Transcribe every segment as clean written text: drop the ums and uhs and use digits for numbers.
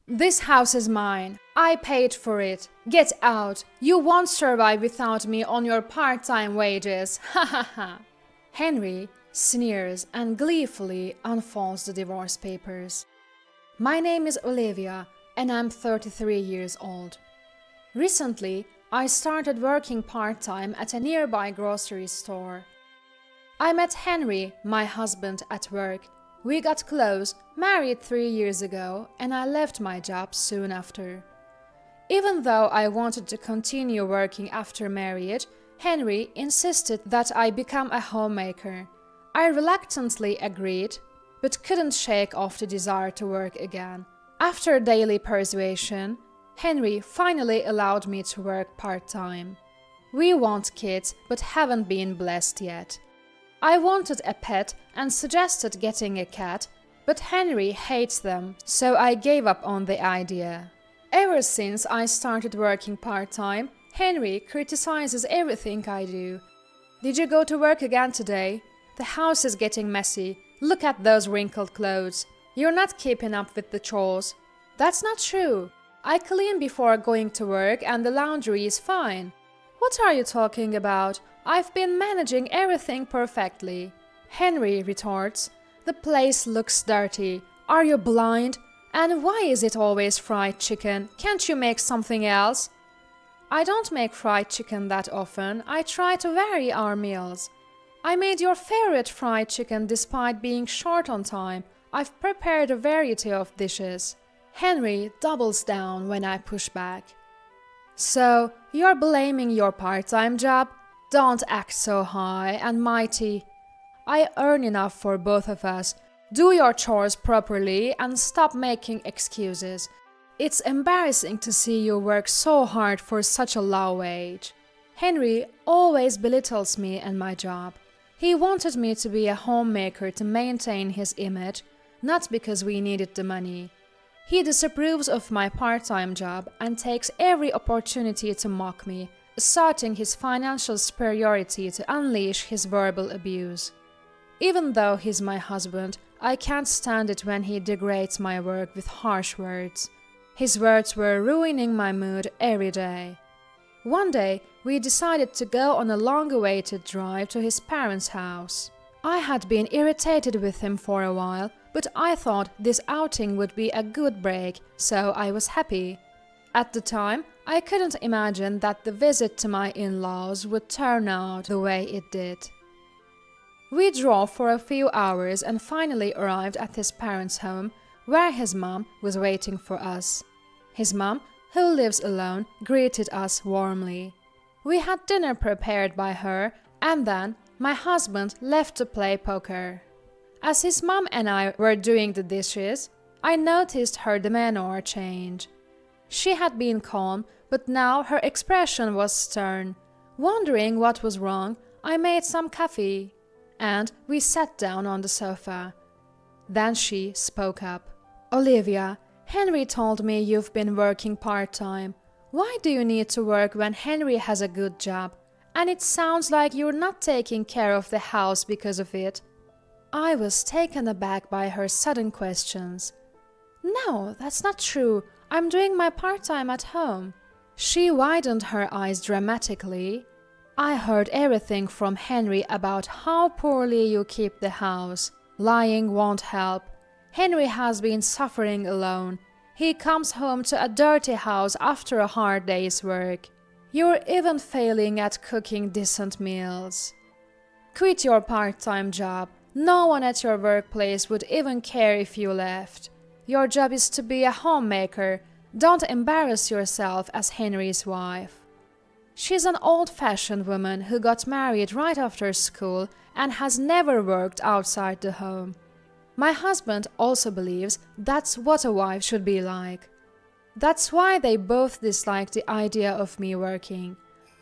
This house is mine. I paid for it. Get out. You won't survive without me on your part-time wages. Ha ha ha. Henry sneers and gleefully unfolds the divorce papers. My name is Olivia and I'm 33 years old. Recently, I started working part-time at a nearby grocery store. I met Henry, my husband, at work. We got close, married 3 years ago, and I left my job soon after. Even though I wanted to continue working after marriage, Henry insisted that I become a homemaker. I reluctantly agreed, but couldn't shake off the desire to work again. After daily persuasion, Henry finally allowed me to work part-time. We want kids, but haven't been blessed yet. I wanted a pet and suggested getting a cat, but Henry hates them, so I gave up on the idea. Ever since I started working part-time, Henry criticizes everything I do. Did you go to work again today? The house is getting messy. Look at those wrinkled clothes. You're not keeping up with the chores. That's not true. I clean before going to work and the laundry is fine. What are you talking about? I've been managing everything perfectly. Henry retorts, the place looks dirty. Are you blind? And why is it always fried chicken? Can't you make something else? I don't make fried chicken that often. I try to vary our meals. I made your favorite fried chicken despite being short on time. I've prepared a variety of dishes. Henry doubles down when I push back. So, you're blaming your part-time job? Don't act so high and mighty. I earn enough for both of us. Do your chores properly and stop making excuses. It's embarrassing to see you work so hard for such a low wage. Henry always belittles me and my job. He wanted me to be a homemaker to maintain his image, not because we needed the money. He disapproves of my part-time job and takes every opportunity to mock me, asserting his financial superiority to unleash his verbal abuse. Even though he's my husband, I can't stand it when he degrades my work with harsh words. His words were ruining my mood every day. One day, we decided to go on a long-awaited drive to his parents' house. I had been irritated with him for a while, but I thought this outing would be a good break, so I was happy. At the time, I couldn't imagine that the visit to my in-laws would turn out the way it did. We drove for a few hours and finally arrived at his parents' home, where his mom was waiting for us. His mom, who lives alone, greeted us warmly. We had dinner prepared by her, and then my husband left to play poker. As his mom and I were doing the dishes, I noticed her demeanor change. She had been calm, but now her expression was stern. Wondering what was wrong, I made some coffee, and we sat down on the sofa. Then she spoke up. Olivia, Henry told me you've been working part-time. Why do you need to work when Henry has a good job? And it sounds like you're not taking care of the house because of it. I was taken aback by her sudden questions. No, that's not true. I'm doing my part-time at home. She widened her eyes dramatically. I heard everything from Henry about how poorly you keep the house. Lying won't help. Henry has been suffering alone. He comes home to a dirty house after a hard day's work. You're even failing at cooking decent meals. Quit your part-time job. No one at your workplace would even care if you left. Your job is to be a homemaker. Don't embarrass yourself as Henry's wife. She's an old-fashioned woman who got married right after school and has never worked outside the home. My husband also believes that's what a wife should be like. That's why they both dislike the idea of me working.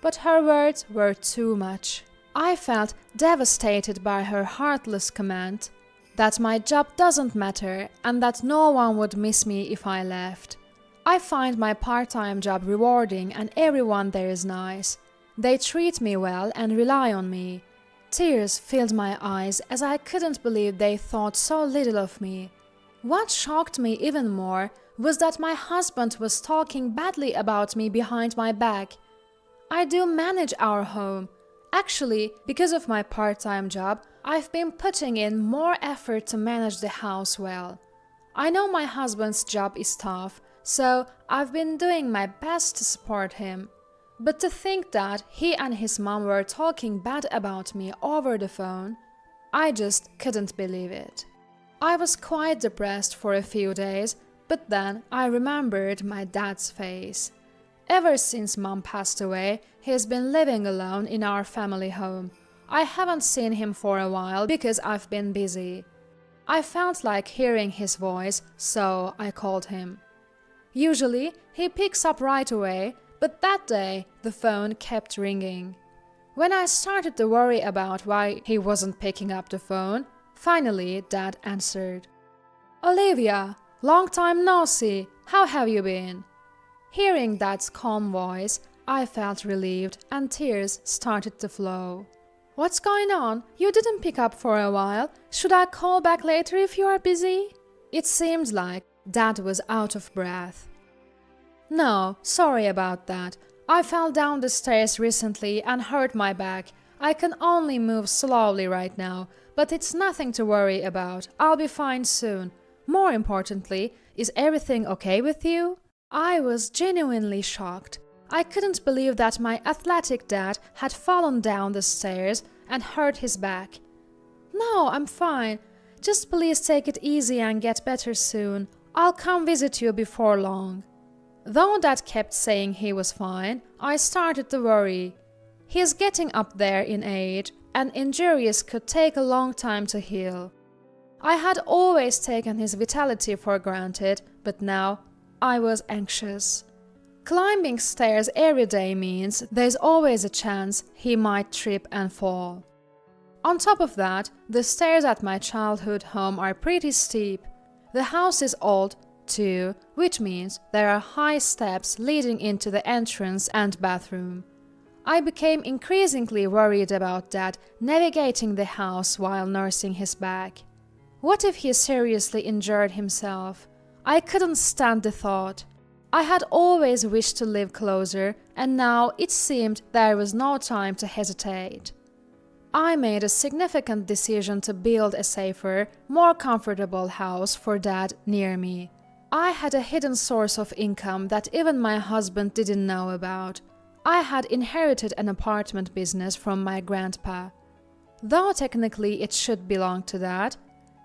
But her words were too much. I felt devastated by her heartless comment that my job doesn't matter and that no one would miss me if I left. I find my part-time job rewarding and everyone there is nice. They treat me well and rely on me. Tears filled my eyes as I couldn't believe they thought so little of me. What shocked me even more was that my husband was talking badly about me behind my back. I do manage our home. Actually, because of my part-time job, I've been putting in more effort to manage the house well. I know my husband's job is tough, so I've been doing my best to support him. But to think that he and his mom were talking bad about me over the phone, I just couldn't believe it. I was quite depressed for a few days, but then I remembered my dad's face. Ever since Mom passed away, he's been living alone in our family home. I haven't seen him for a while because I've been busy. I felt like hearing his voice, so I called him. Usually, he picks up right away, but that day the phone kept ringing. When I started to worry about why he wasn't picking up the phone, finally Dad answered. "Olivia, long time no see, how have you been?" Hearing Dad's calm voice, I felt relieved and tears started to flow. "What's going on? You didn't pick up for a while. Should I call back later if you are busy?" It seemed like Dad was out of breath. "No, sorry about that. I fell down the stairs recently and hurt my back. I can only move slowly right now, but it's nothing to worry about. I'll be fine soon. More importantly, is everything okay with you?" I was genuinely shocked. I couldn't believe that my athletic dad had fallen down the stairs and hurt his back. "No, I'm fine. Just please take it easy and get better soon. I'll come visit you before long." Though Dad kept saying he was fine, I started to worry. He's getting up there in age, and injuries could take a long time to heal. I had always taken his vitality for granted, but now I was anxious. Climbing stairs every day means there's always a chance he might trip and fall. On top of that, the stairs at my childhood home are pretty steep. The house is old, too, which means there are high steps leading into the entrance and bathroom. I became increasingly worried about Dad navigating the house while nursing his back. What if he seriously injured himself? I couldn't stand the thought. I had always wished to live closer, and now it seemed there was no time to hesitate. I made a significant decision to build a safer, more comfortable house for Dad near me. I had a hidden source of income that even my husband didn't know about. I had inherited an apartment business from my grandpa. Though technically it should belong to Dad,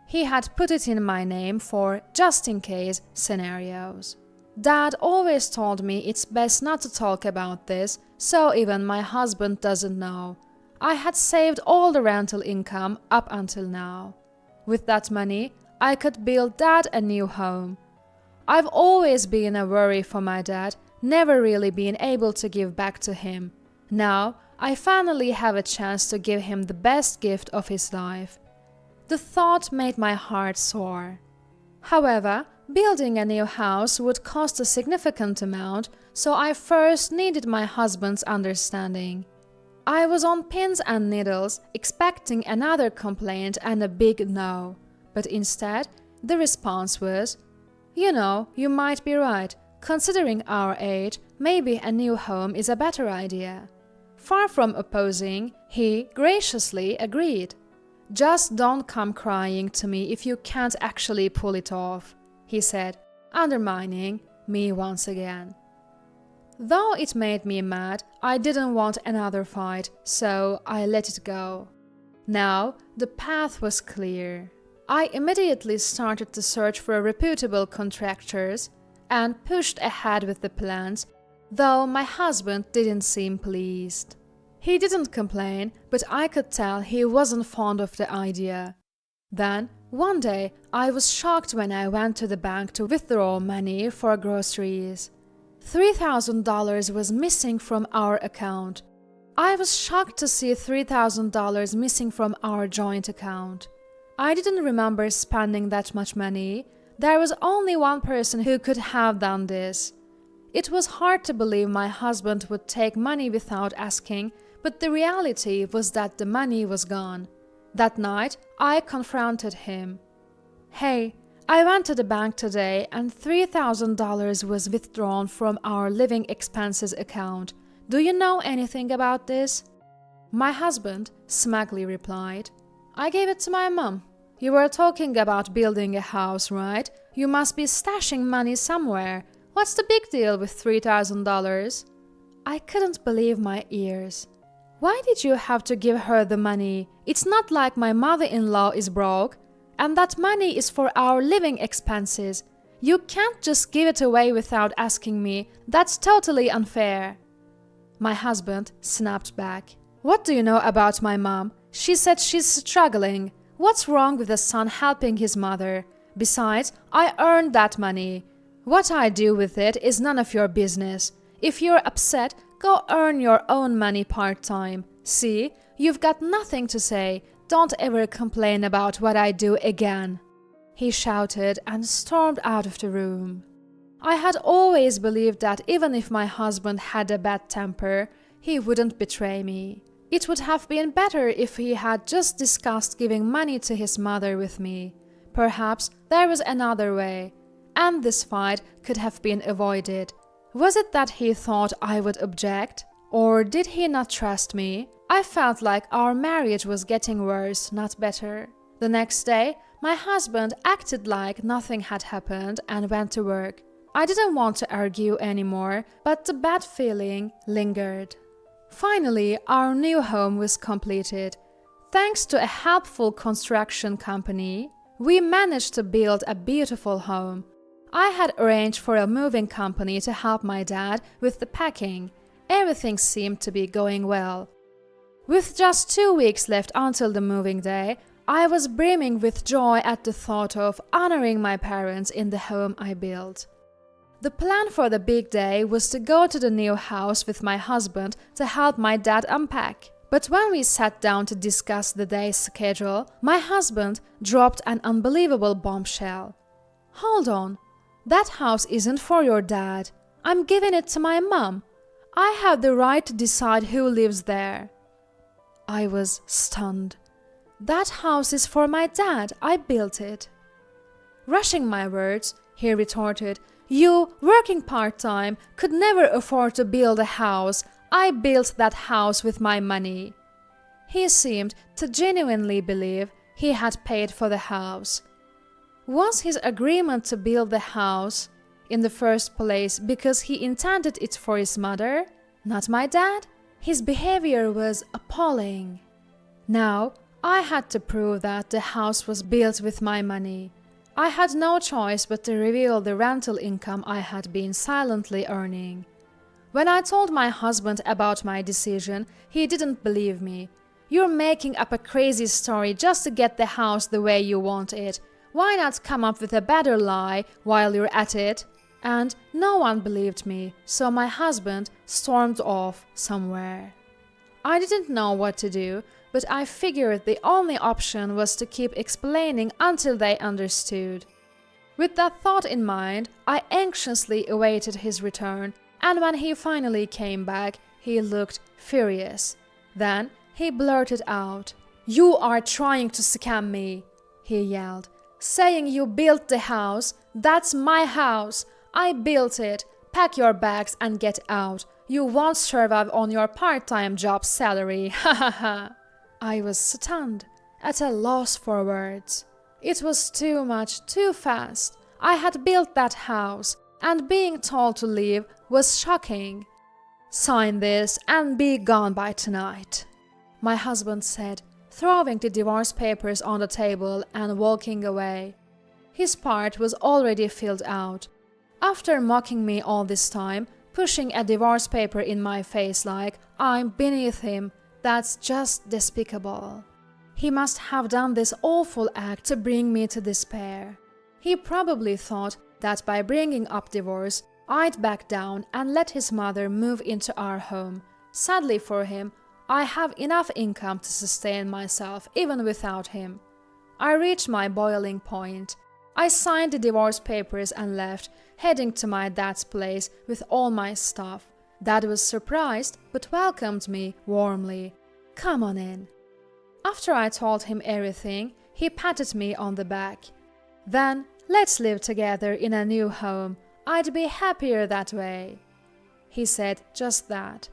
he had put it in my name for just-in-case scenarios. Dad always told me it's best not to talk about this, so even my husband doesn't know. I had saved all the rental income up until now. With that money, I could build Dad a new home. I've always been a worry for my dad, never really been able to give back to him. Now, I finally have a chance to give him the best gift of his life. The thought made my heart soar. However, building a new house would cost a significant amount, so I first needed my husband's understanding. I was on pins and needles, expecting another complaint and a big no, but instead, the response was, "You know, you might be right. Considering our age, maybe a new home is a better idea." Far from opposing, he graciously agreed. "Just don't come crying to me if you can't actually pull it off," he said, undermining me once again. Though it made me mad, I didn't want another fight, so I let it go. Now, the path was clear. I immediately started to search for reputable contractors and pushed ahead with the plans, though my husband didn't seem pleased. He didn't complain, but I could tell he wasn't fond of the idea. Then, one day, I was shocked when I went to the bank to withdraw money for groceries. $3,000 was missing from our account. I was shocked to see $3,000 missing from our joint account. I didn't remember spending that much money. There was only one person who could have done this. It was hard to believe my husband would take money without asking, but the reality was that the money was gone. That night, I confronted him. "Hey, I went to the bank today and $3,000 was withdrawn from our living expenses account. Do you know anything about this? My husband smugly replied, I gave it to my mom. You were talking about building a house, right? You must be stashing money somewhere. What's the big deal with $3,000? I couldn't believe my ears. Why did you have to give her the money? It's not like my mother-in-law is broke. And that money is for our living expenses. You can't just give it away without asking me. That's totally unfair. My husband snapped back. What do you know about my mom? She said she's struggling. What's wrong with a son helping his mother? Besides, I earned that money. What I do with it is none of your business. If you're upset, go earn your own money part-time. See, you've got nothing to say. Don't ever complain about what I do again. He shouted and stormed out of the room. I had always believed that even if my husband had a bad temper, he wouldn't betray me. It would have been better if he had just discussed giving money to his mother with me. Perhaps there was another way, and this fight could have been avoided. Was it that he thought I would object? Or did he not trust me? I felt like our marriage was getting worse, not better. The next day, my husband acted like nothing had happened and went to work. I didn't want to argue anymore, but the bad feeling lingered. Finally, our new home was completed. Thanks to a helpful construction company, we managed to build a beautiful home. I had arranged for a moving company to help my dad with the packing. Everything seemed to be going well. With just 2 weeks left until the moving day, I was brimming with joy at the thought of honoring my parents in the home I built. The plan for the big day was to go to the new house with my husband to help my dad unpack. But when we sat down to discuss the day's schedule, my husband dropped an unbelievable bombshell. Hold on, that house isn't for your dad. I'm giving it to my mom. I have the right to decide who lives there. I was stunned. That house is for my dad. I built it. Rushing my words, he retorted, You, working part-time, could never afford to build a house. I built that house with my money. He seemed to genuinely believe he had paid for the house. Was his agreement to build the house in the first place because he intended it for his mother, not my dad? His behavior was appalling. Now, I had to prove that the house was built with my money. I had no choice but to reveal the rental income I had been silently earning. When I told my husband about my decision, he didn't believe me. You're making up a crazy story just to get the house the way you want it. Why not come up with a better lie while you're at it? And no one believed me, so my husband stormed off somewhere. I didn't know what to do, but I figured the only option was to keep explaining until they understood. With that thought in mind, I anxiously awaited his return, and when he finally came back, he looked furious. Then he blurted out, "You are trying to scam me," he yelled, "saying you built the house. That's my house. I built it. Pack your bags and get out. You won't survive on your part-time job salary. Ha ha ha." I was stunned, at a loss for words. It was too much, too fast. I had built that house, and being told to leave was shocking. "Sign this and be gone by tonight," my husband said, throwing the divorce papers on the table and walking away. His part was already filled out. After mocking me all this time, pushing a divorce paper in my face like I'm beneath him, that's just despicable. He must have done this awful act to bring me to despair. He probably thought that by bringing up divorce, I'd back down and let his mother move into our home. Sadly for him, I have enough income to sustain myself even without him. I reached my boiling point. I signed the divorce papers and left, heading to my dad's place with all my stuff. Dad was surprised but welcomed me warmly. "Come on in." After I told him everything, he patted me on the back. Then Let's live together in a new home. I'd be happier that way." He said just that.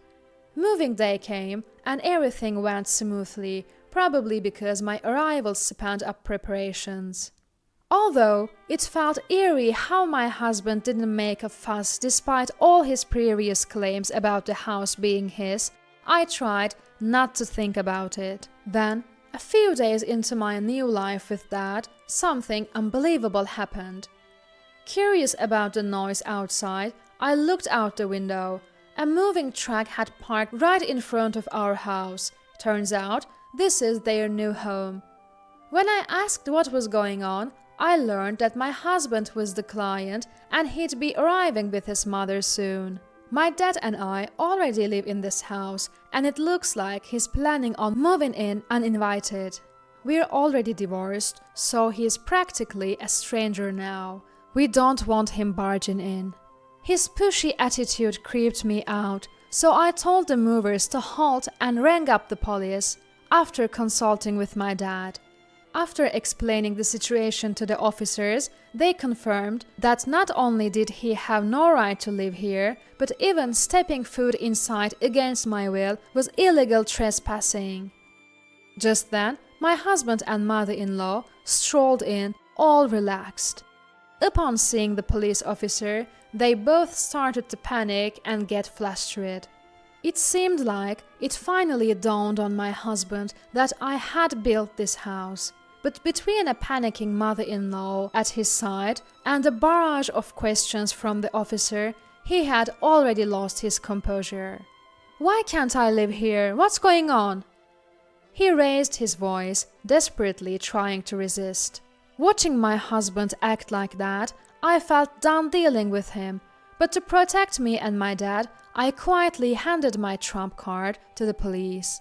Moving day came, and everything went smoothly, probably because my arrival sped up preparations. Although it felt eerie how my husband didn't make a fuss despite all his previous claims about the house being his, I tried not to think about it. Then, a few days into my new life with Dad, something unbelievable happened. Curious about the noise outside, I looked out the window. A moving truck had parked right in front of our house. Turns out, this is their new home. When I asked what was going on, I learned that my husband was the client and he'd be arriving with his mother soon. My dad and I already live in this house, and it looks like he's planning on moving in uninvited. We're already divorced, so he's practically a stranger now. We don't want him barging in. His pushy attitude creeped me out, so I told the movers to halt and rang up the police after consulting with my dad. After explaining the situation to the officers, they confirmed that not only did he have no right to live here, but even stepping foot inside against my will was illegal trespassing. Just then, my husband and mother-in-law strolled in, all relaxed. Upon seeing the police officer, they both started to panic and get flustered. It seemed like it finally dawned on my husband that I had built this house. But between a panicking mother-in-law at his side and a barrage of questions from the officer, he had already lost his composure. "Why can't I live here? What's going on?" He raised his voice, desperately trying to resist. Watching my husband act like that, I felt done dealing with him, but to protect me and my dad, I quietly handed my trump card to the police.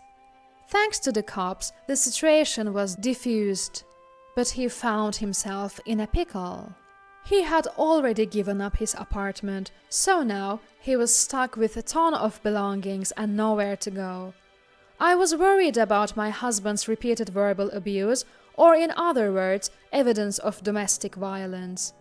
Thanks to the cops, the situation was diffused, but he found himself in a pickle. He had already given up his apartment, so now he was stuck with a ton of belongings and nowhere to go. I was worried about my husband's repeated verbal abuse, or in other words, evidence of domestic violence.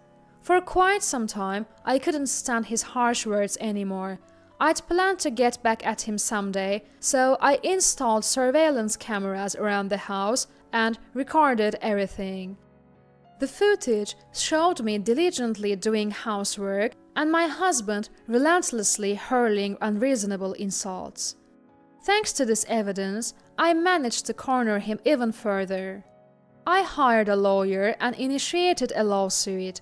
For quite some time, I couldn't stand his harsh words anymore. I'd planned to get back at him someday, so I installed surveillance cameras around the house and recorded everything. The footage showed me diligently doing housework and my husband relentlessly hurling unreasonable insults. Thanks to this evidence, I managed to corner him even further. I hired a lawyer and initiated a lawsuit,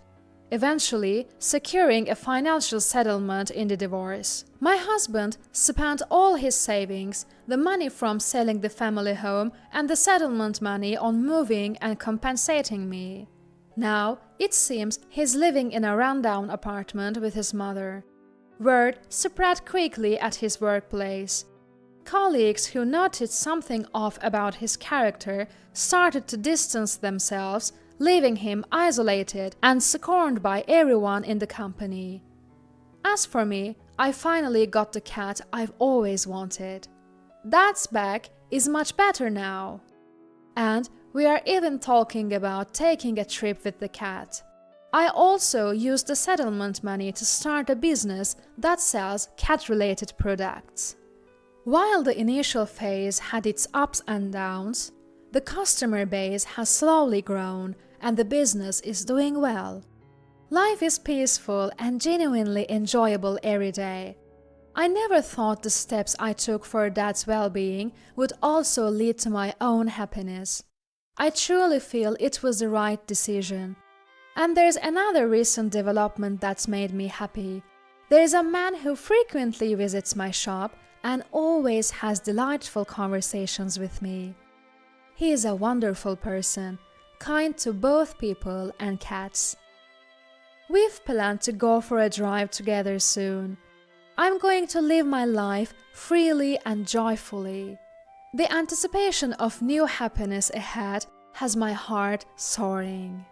eventually securing a financial settlement in the divorce. My husband spent all his savings, the money from selling the family home and the settlement money on moving and compensating me. Now, it seems he's living in a rundown apartment with his mother. Word spread quickly at his workplace. Colleagues who noticed something off about his character started to distance themselves, leaving him isolated and scorned by everyone in the company. As for me, I finally got the cat I've always wanted. Dad's back is much better now. And we are even talking about taking a trip with the cat. I also used the settlement money to start a business that sells cat-related products. While the initial phase had its ups and downs, the customer base has slowly grown and the business is doing well. Life is peaceful and genuinely enjoyable every day. I never thought the steps I took for Dad's well-being would also lead to my own happiness. I truly feel it was the right decision. And there's another recent development that's made me happy. There's a man who frequently visits my shop and always has delightful conversations with me. He is a wonderful person, kind to both people and cats. We've planned to go for a drive together soon. I'm going to live my life freely and joyfully. The anticipation of new happiness ahead has my heart soaring.